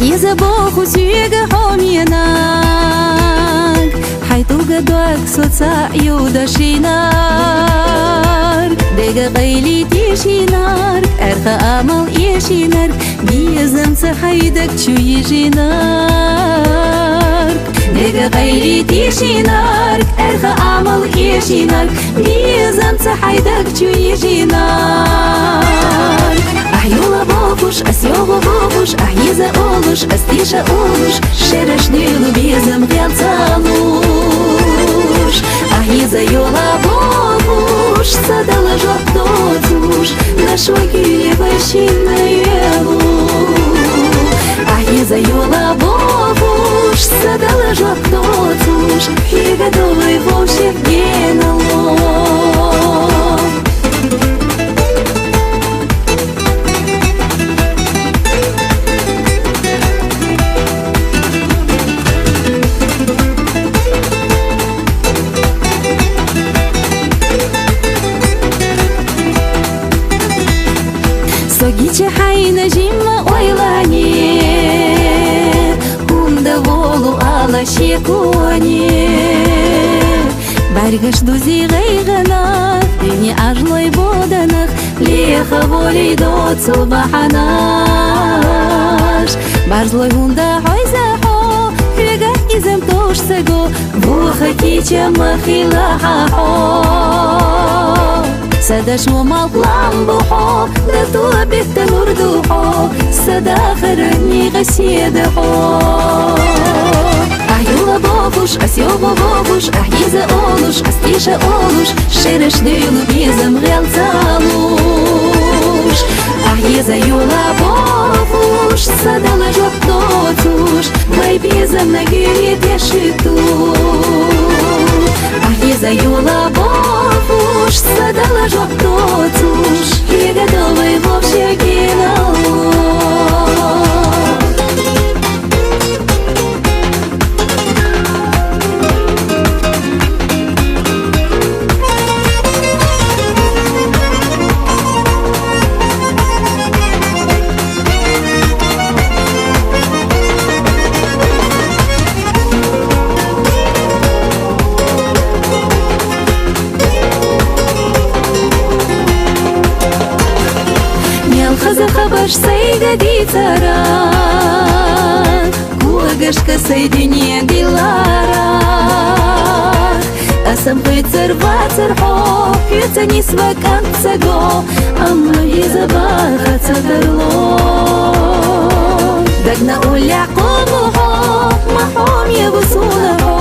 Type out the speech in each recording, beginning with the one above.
أحيز بوخو سيغا حوميناك حيث قدوك صوتا يودا شينار ديغا غيلي تيشينار أرخى أمل يشينار بيزم تحيدك شو يجينار ديغا غيلي تيشينار أرخى أمل يشينار بيزم تحيدك شو يجينار أحيولا بوخوش أسيوغو بوخوش أحيزا أولوش أستيشا أولوش شرش ديلو بيزم غيالتالوش أحيزا يولا بوخوش سادالا جوطوتوش نشوى كيلي باشينا يلو أحيزا يولا بوخوش سادالا جوطوتوش هيغا دوي вовсе генало Согиче хайна жимма ойлане Кунда волу ала шеконе Баргаш дузи гайганах Дивни ажлой боданах Леха волей доцл баханаш Барзлой гунда хойзахо Хега изем тошсего Буха кича махилахахо سدا شو مطلم بحو لطوة بالتنور دوحو سدا خرني غسيد حو أحيولا بوفوش أسيوبو بوفوش أحيزا أولوش أستيشا أولوش شرش ديلو بيزم غيال تالوش أحيزا يولا بوفوش سدا لجوك دوتوش باي بيزم نجيلي تيشتو أحيزا يولا بوفوش سدا لجوك دوتوش هيغا دوي вовсе генало Захабаш сайга дицара Куагашка сайдине дилара Асам хыцар вацар хо Хыца не свакан цаго Амма изабаха цагарло Дагна уля комухо Махом евусуна хо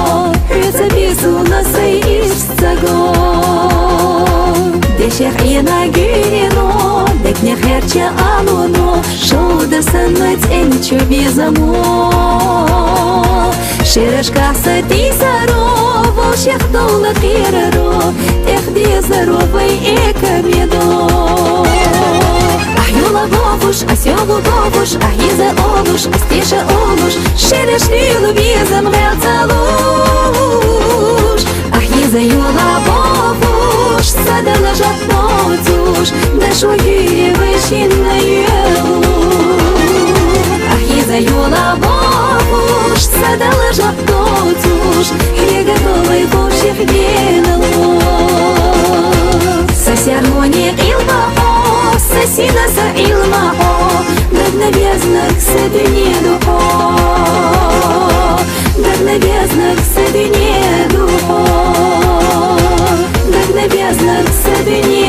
Хыца бисуна сайиш цаго Дешех ина гирино Декне херче алуно Шоуда санмать энчо безамо Широшка сатисаро Волшех дола хираро Тех дезаровой экамедо Ахюла бовуш, асёгу бовуш Ахиза олуш, астиша олуш Шириш лилу безам гэлцалуш Ахиза юла бовуш Садала жапнотуш Дашо гиревышина елу Ахиза юла бовуш Садала жапнотуш Хега долай вовших генало Сосярмоне илбахо Сосина са илмахо Дагнабезнак садыне духо Дагнабезнак садыне духо Дагнабезнак садыне